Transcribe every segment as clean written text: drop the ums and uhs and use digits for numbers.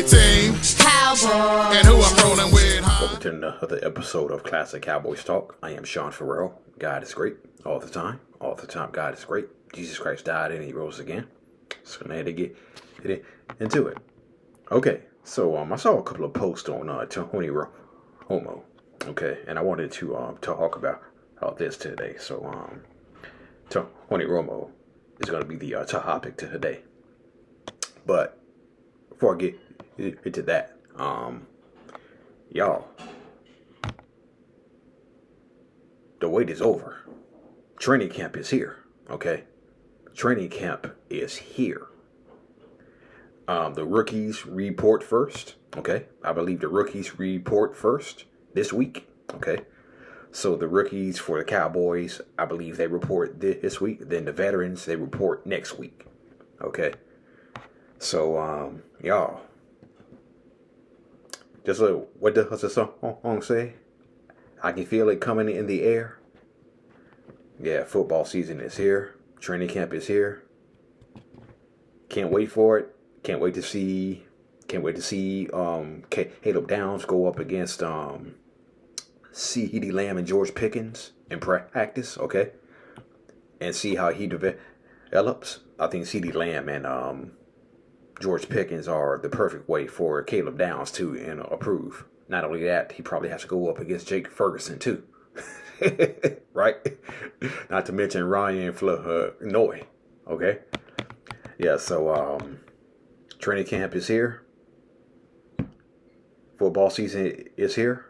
team. Cowboys. And who I'm rolling with, huh? Welcome to another episode of Classic Cowboys Talk. I am Sean Farrell. God is great all the time. All the time, God is great. Jesus Christ died and he rose again. So now to get into it. Okay, so I saw a couple of posts on Tony Romo. Okay, and I wanted to talk about this today. So Tony Romo is going to be the topic today. But before I get into that, y'all, the wait is over. Training camp is here. Okay, training camp is here. The rookies report first. Okay, I believe the rookies report first this week. Okay, so the rookies for the Cowboys, I believe they report this week. Then the veterans, they report next week. Okay, so y'all, just what does the song say? I can feel it coming in the air. Yeah, football season is here. Training camp is here. Can't wait for it. Can't wait to see Caleb Downs go up against CeeDee Lamb and George Pickens in practice, okay? And see how he develops. I think CeeDee Lamb and George Pickens are the perfect way for Caleb Downs to approve. Not only that, he probably has to go up against Jake Ferguson too. Right? Not to mention Ryan Flournoy. Okay? Yeah, so training camp is here. Football season is here.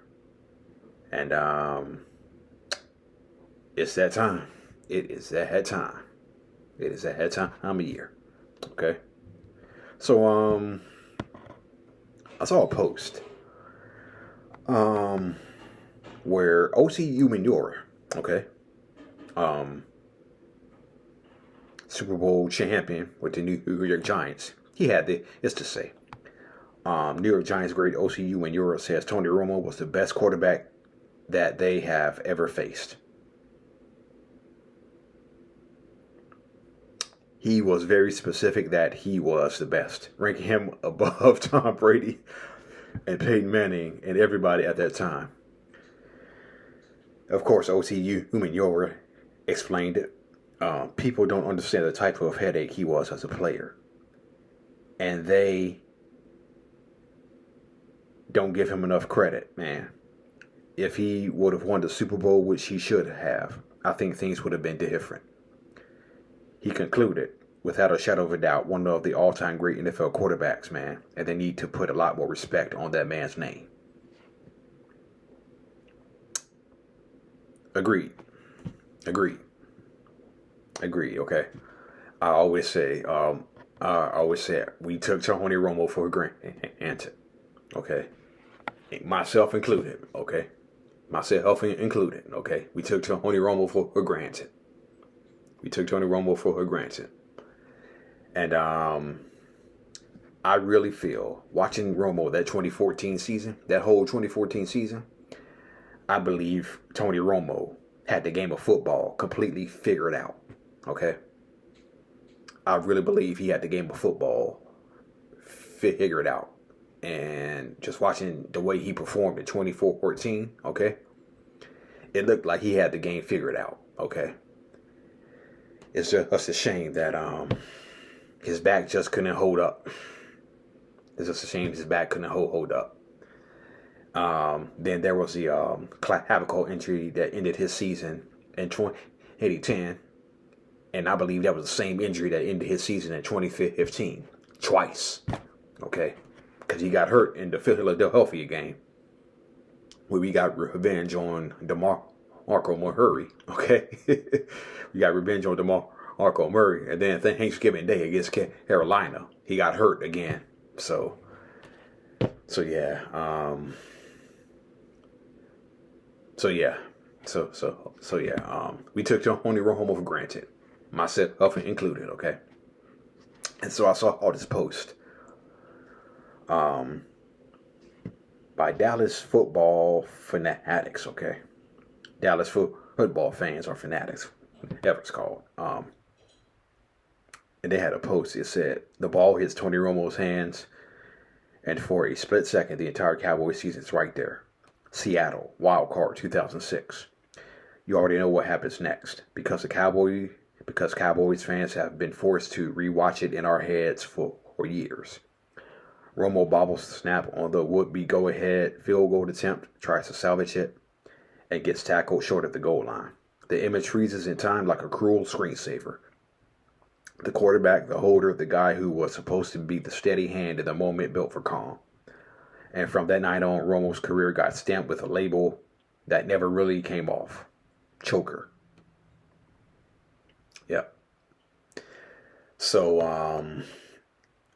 And it's that time. It is that time. It is that time of year. Okay? So I saw a post where O.C. Umenyiora, okay, Super Bowl champion with the New York Giants, he had this to say. New York Giants great O.C. Umenyiora says Tony Romo was the best quarterback that they have ever faced. He was very specific that he was the best, ranking him above Tom Brady and Peyton Manning and everybody at that time. Of course, O.C. Umenyiora explained it. People don't understand the type of headache he was as a player. And they don't give him enough credit, man. If he would have won the Super Bowl, which he should have, I think things would have been different. He concluded, without a shadow of a doubt, one of the all-time great NFL quarterbacks, man. And they need to put a lot more respect on that man's name. Agreed. Okay. I always say we took Tony Romo for granted. Okay. Myself included. Okay. Okay. We took Tony Romo for granted. And I really feel watching Romo that 2014 season, that whole 2014 season, I believe Tony Romo had the game of football completely figured out. Okay? I really believe he had the game of football figured out. And just watching the way he performed in 2014, okay? It looked like he had the game figured out, okay? It's just a shame that his back just couldn't hold up. It's just a shame his back couldn't hold up. Then there was the clavicle injury that ended his season in 2010. And I believe that was the same injury that ended his season in 2015. Twice. Okay? Because he got hurt in the Philadelphia game, where we got revenge on DeMarco Murray. Okay? We got revenge on DeMarco Murray. And then Thanksgiving Day against Carolina, he got hurt again. So yeah. We took Tony Romo for granted, myself included, okay? And so I saw all this post by Dallas football fanatics, okay? Dallas football fans are fanatics, whatever it's called. And they had a post. It said, the ball hits Tony Romo's hands And for a split second, the entire Cowboys season is right there. Seattle, wild card, 2006. You already know what happens next because Cowboys fans have been forced to rewatch it in our heads for years. Romo bobbles the snap on the would-be go-ahead field goal attempt, tries to salvage it, and gets tackled short of the goal line. The image freezes in time like a cruel screensaver. The quarterback, the holder, the guy who was supposed to be the steady hand in the moment built for calm. And from that night on, Romo's career got stamped with a label that never really came off. Choker. Yep. So,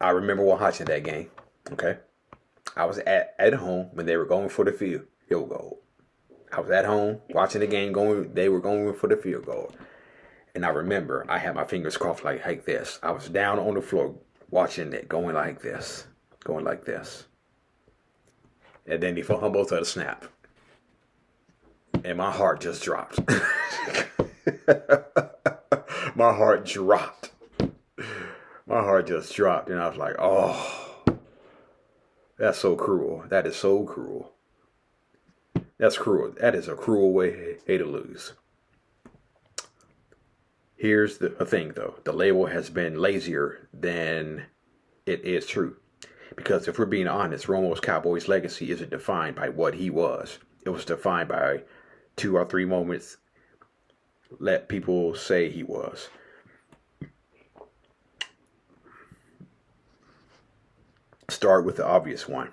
I remember watching that game. Okay. I was at home when they were going for the field goal. I was at home watching the game they were going for the field goal. And I remember I had my fingers crossed like this. I was down on the floor watching it, going like this. And then he fumbled to the snap. And my heart just dropped. My heart dropped. My heart just dropped. And I was like, oh, that's so cruel. That is so cruel. That's cruel. That is a cruel way to lose. Here's the thing, though. The label has been lazier than it is true. Because if we're being honest, Romo's Cowboys legacy isn't defined by what he was. It was defined by 2 or 3 moments let people say he was. Start with the obvious one.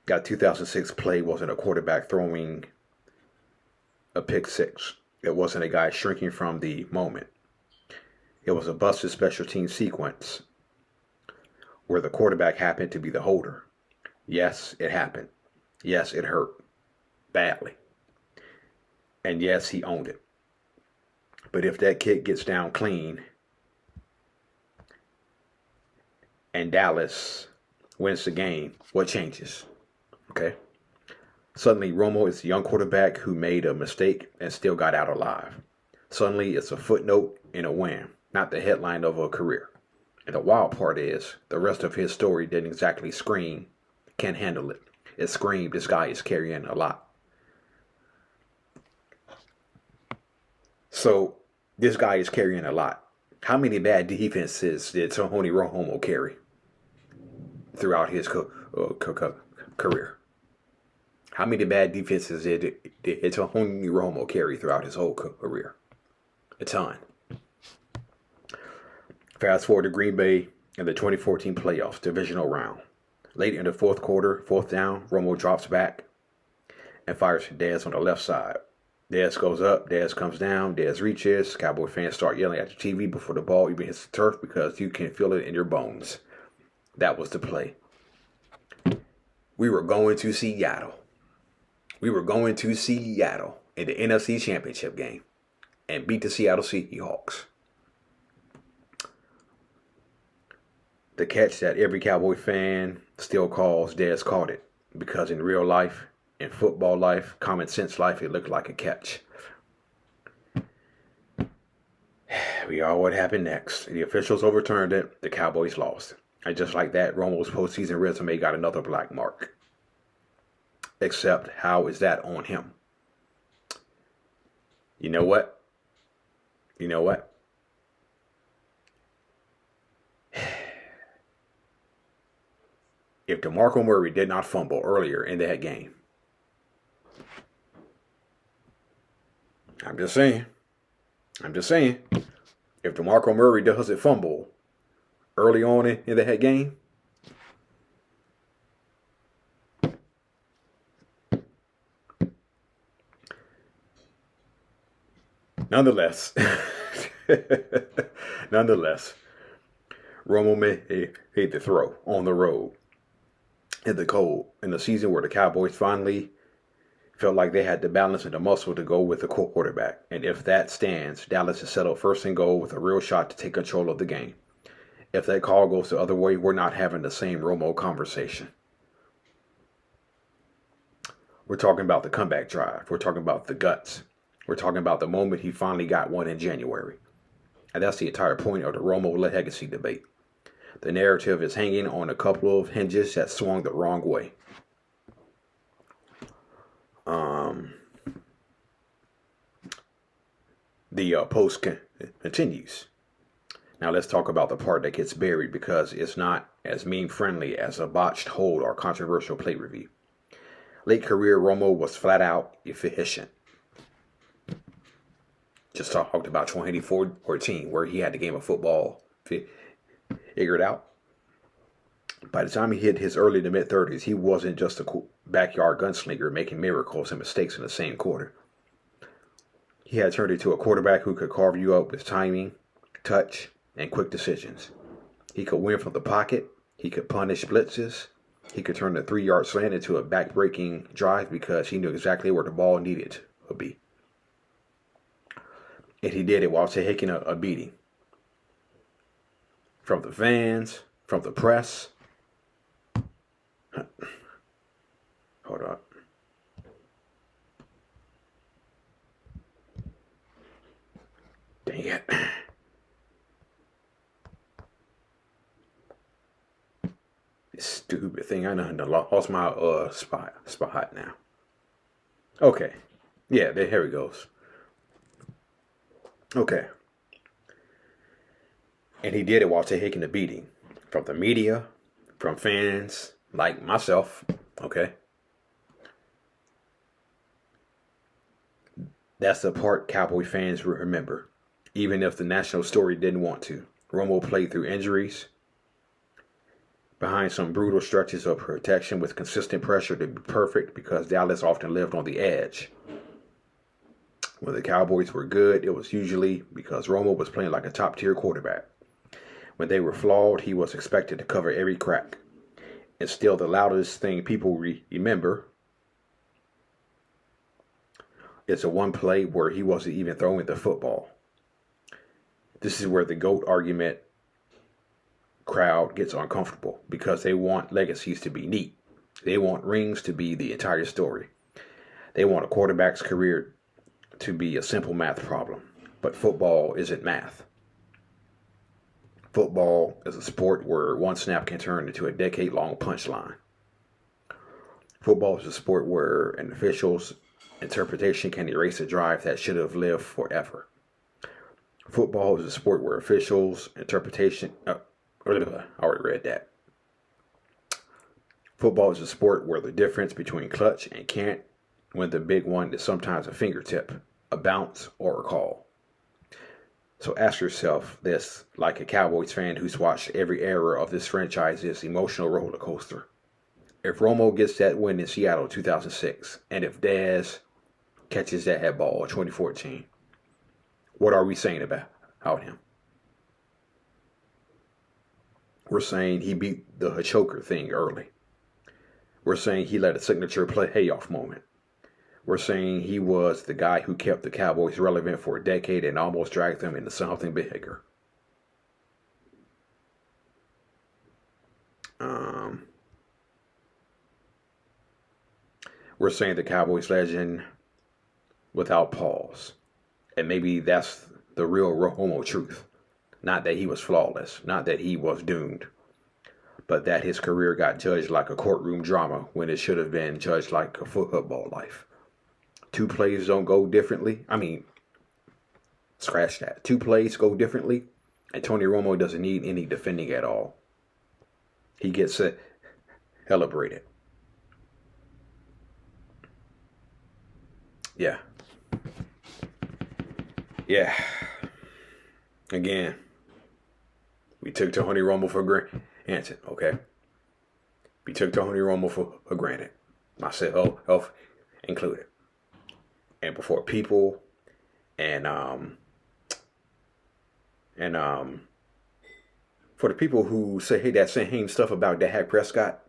That 2006 play wasn't a quarterback throwing a pick six. It wasn't a guy shrinking from the moment. It was a busted special team sequence where the quarterback happened to be the holder. Yes, it happened. Yes, it hurt badly. And yes, he owned it. But if that kid gets down clean and Dallas wins the game, what changes? Okay? Suddenly, Romo is a young quarterback who made a mistake and still got out alive. Suddenly, it's a footnote in a win, not the headline of a career. And the wild part is, the rest of his story didn't exactly scream, can't handle it. It screamed, this guy is carrying a lot. So, this guy is carrying a lot. How many bad defenses did Tony Romo carry throughout his career? How many bad defenses did Tony Romo carry throughout his whole career? A ton. Fast forward to Green Bay in the 2014 playoffs, divisional round. Late in the fourth quarter, fourth down, Romo drops back and fires Dez on the left side. Dez goes up, Dez comes down, Dez reaches. Cowboy fans start yelling at the TV before the ball even hits the turf because you can feel it in your bones. That was the play. We were going to Seattle. We were going to Seattle in the NFC Championship game and beat the Seattle Seahawks. The catch that every Cowboy fan still calls Dez caught it, because in real life, in football life, common sense life, it looked like a catch. We all what happened next. The officials overturned it. The Cowboys lost. And just like that, Romo's postseason resume got another black mark. Except, how is that on him? You know what? If DeMarco Murray did not fumble earlier in that game, I'm just saying. If DeMarco Murray doesn't fumble early on in that game, nonetheless, Romo made the throw on the road in the cold in the season where the Cowboys finally felt like they had the balance and the muscle to go with the quarterback. And if that stands, Dallas is settled first and goal with a real shot to take control of the game. If that call goes the other way, we're not having the same Romo conversation. We're talking about the comeback drive. We're talking about the guts. We're talking about the moment he finally got one in January. And that's the entire point of the Romo legacy debate. The narrative is hanging on a couple of hinges that swung the wrong way. The post continues. Now let's talk about the part that gets buried because it's not as meme friendly as a botched hold or controversial play review. Late career Romo was flat out efficient. Just talked about 2014 where he had the game of football figured out. By the time he hit his early to mid 30s, he wasn't just a backyard gunslinger making miracles and mistakes in the same quarter. He had turned into a quarterback who could carve you up with timing, touch, and quick decisions. He could win from the pocket. He could punish blitzes. He could turn a 3-yard slant into a back-breaking drive because he knew exactly where the ball needed to be. And he did it while taking a beating. From the fans, from the press. Hold up. Dang it. This stupid thing. I lost my spot now. Okay. Yeah, here it goes. Okay. And he did it while taking a beating. From the media, from fans like myself. Okay. That's the part Cowboy fans remember. Even if the national story didn't want to. Romo played through injuries, behind some brutal stretches of protection with consistent pressure to be perfect because Dallas often lived on the edge. When the Cowboys were good, it was usually because Romo was playing like a top-tier quarterback. When they were flawed, he was expected to cover every crack. It's still the loudest thing people remember. It's a one play where he wasn't even throwing the football. This is where the GOAT argument crowd gets uncomfortable because they want legacies to be neat. They want rings to be the entire story. They want a quarterback's career to be a simple math problem. But football isn't math. Football is a sport where one snap can turn into a decade-long punchline. Football is a sport where an official's interpretation can erase a drive that should have lived forever. Football is a sport where officials' interpretation... I already read that. Football is a sport where the difference between clutch and can't win the big one is sometimes a fingertip, a bounce, or a call. So ask yourself this, like a Cowboys fan who's watched every era of this franchise's emotional roller coaster. If Romo gets that win in Seattle 2006, and if Daz catches that ball in 2014, what are we saying about him? We're saying he beat the choker thing early. We're saying he let a signature payoff moment. We're saying he was the guy who kept the Cowboys relevant for a decade and almost dragged them into something bigger. We're saying the Cowboys legend without pause. And maybe that's the real Romo truth. Not that he was flawless, not that he was doomed, but that his career got judged like a courtroom drama when it should have been judged like a football life. 2 plays don't go differently. Scratch that. 2 plays go differently, and Tony Romo doesn't need any defending at all. He gets celebrated. Yeah. Again, we took Tony Romo for granted, okay? We took Tony Romo for granted. Myself included. And before people and for the people who say, hey, that same stuff about Dak Prescott,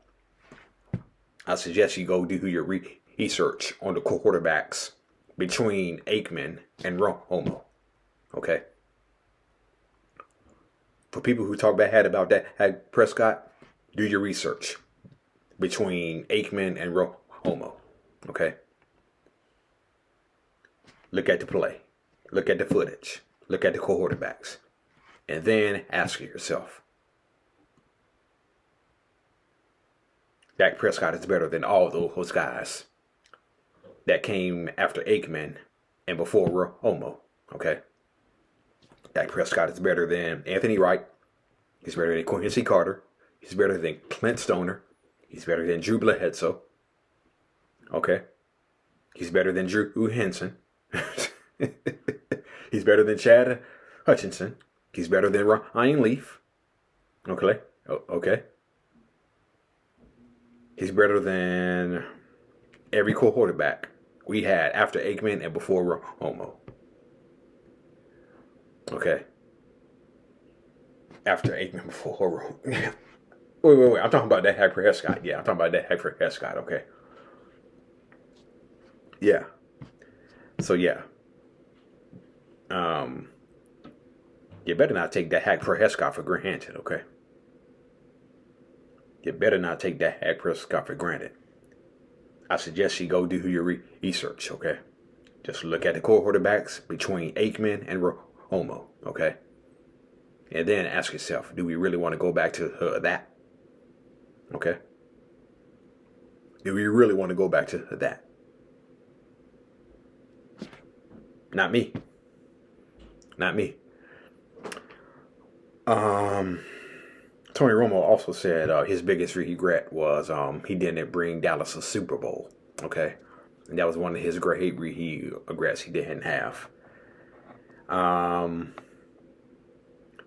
I suggest you go do your research on the quarterbacks between Aikman and Romo. Okay? For people who talk bad about Dak Prescott, do your research between Aikman and Romo. Okay? Look at the play. Look at the footage. Look at the quarterbacks. And then ask yourself, Dak Prescott is better than all those guys that came after Aikman and before Romo. Okay? Dak Prescott is better than Anthony Wright. He's better than Quincy Carter. He's better than Clint Stoner. He's better than Drew Bledsoe. Okay? He's better than Drew Henson. He's better than Chad Hutchinson. He's better than Ryan Leaf. Okay? Okay? He's better than every quarterback we had after Aikman and before Romo. Okay? After Aikman, before Romo. Wait. I'm talking about that Dak Prescott. Yeah, I'm talking about that Dak Prescott. Okay. Yeah. So yeah. You better not take that Dak Prescott for granted. Okay. You better not take that Dak Prescott for granted. I suggest you go do your research. Okay. Just look at the quarterbacks between Aikman and Romo. Okay. And then ask yourself, do we really want to go back to that? Okay. Do we really want to go back to that? Not me. Not me. Tony Romo also said his biggest regret was he didn't bring Dallas a Super Bowl. Okay. And that was one of his great regrets he didn't have. Now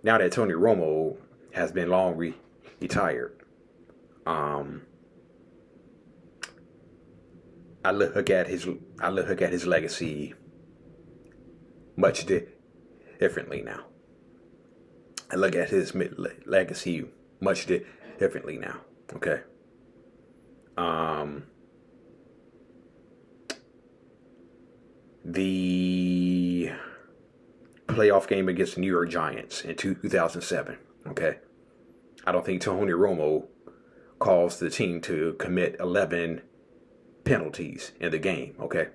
that Tony Romo has been long retired, I look at his legacy much differently now. I look at his legacy much differently now. Okay. The playoff game against the New York Giants in 2007. Okay. I don't think Tony Romo caused the team to commit 11 penalties in the game. Okay.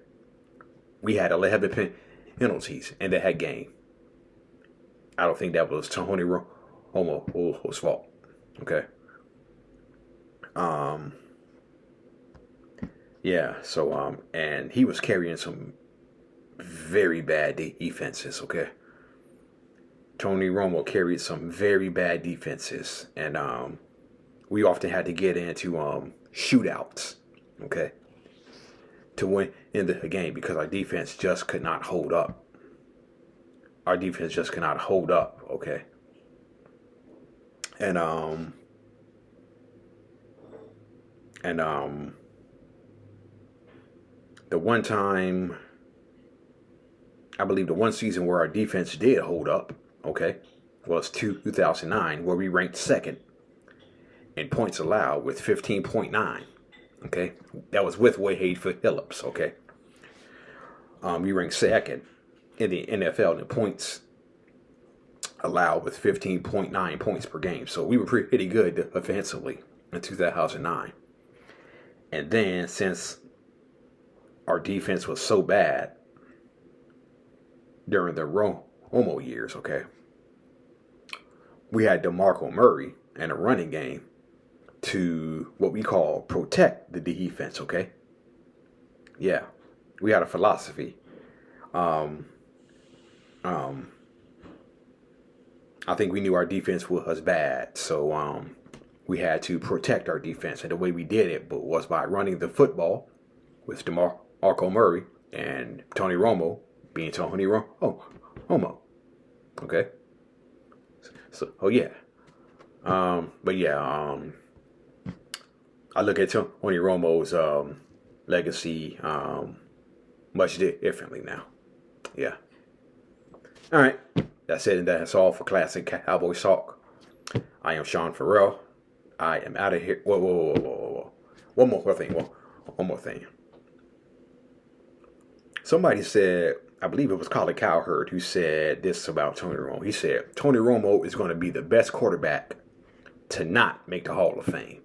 We had 11 penalties in that game. I don't think that was Tony Romo's fault. Okay. Yeah. So and he was carrying some very bad defenses. Okay. Tony Romo carried some very bad defenses, and we often had to get into shootouts. Okay. To win in the game because our defense just could not hold up. Our defense just cannot hold up, okay? And the one time, I believe the one season where our defense did hold up, okay, was 2009, where we ranked second in points allowed with 15.9. Okay, that was with Wade Phillips. Okay, we ranked second in the NFL in points allowed with 15.9 points per game. So we were pretty good offensively in 2009. And then since our defense was so bad during the Romo years, okay, we had DeMarco Murray and a running game to what we call protect the defense, okay? Yeah, we had a philosophy. I think we knew our defense was bad, so we had to protect our defense, and the way we did it was by running the football with DeMarco Murray and Tony Romo being Tony Romo. Okay. So, yeah. But yeah, I look at Tony Romo's legacy much differently now. Yeah. All right. That's it, and that's all for Classic Cowboys Talk. I am Sean Farrell. I am out of here. Whoa. One more thing. Somebody said, I believe it was Colin Cowherd who said this about Tony Romo. He said, Tony Romo is going to be the best quarterback to not make the Hall of Fame.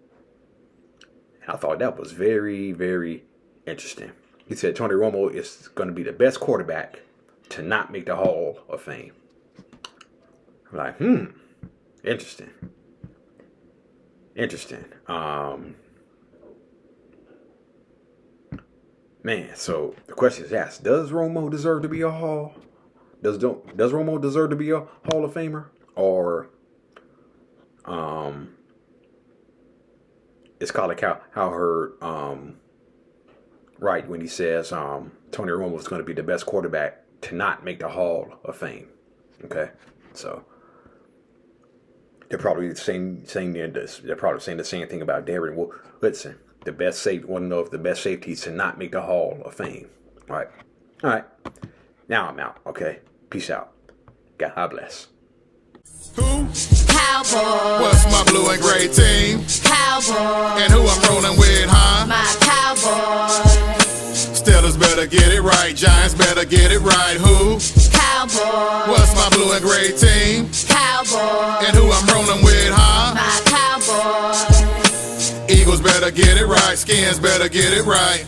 And I thought that was very, very interesting. He said Tony Romo is going to be the best quarterback to not make the Hall of Fame. I'm like, interesting. Man, so the question is asked: does Romo deserve to be a Does Romo deserve to be a Hall of Famer, or it's Colin Cowherd right when he says Tony Romo is going to be the best quarterback to not make the Hall of Fame? Okay, so they're probably saying they're probably saying the same thing about Darren Woodson, the best safety. Want to know if the best safeties to not make the Hall of Fame? All right. Now I'm out. Okay, peace out. God bless. Who? Cowboys. What's my blue and gray team? Cowboys. And who I'm rolling with, huh? My Cowboys. Steelers better get it right. Giants better get it right. Who? Cowboys. What's my blue and gray team? Cowboys. And who I'm rolling with, huh? My Cowboys. Eagles better get it right. Skins better get it right.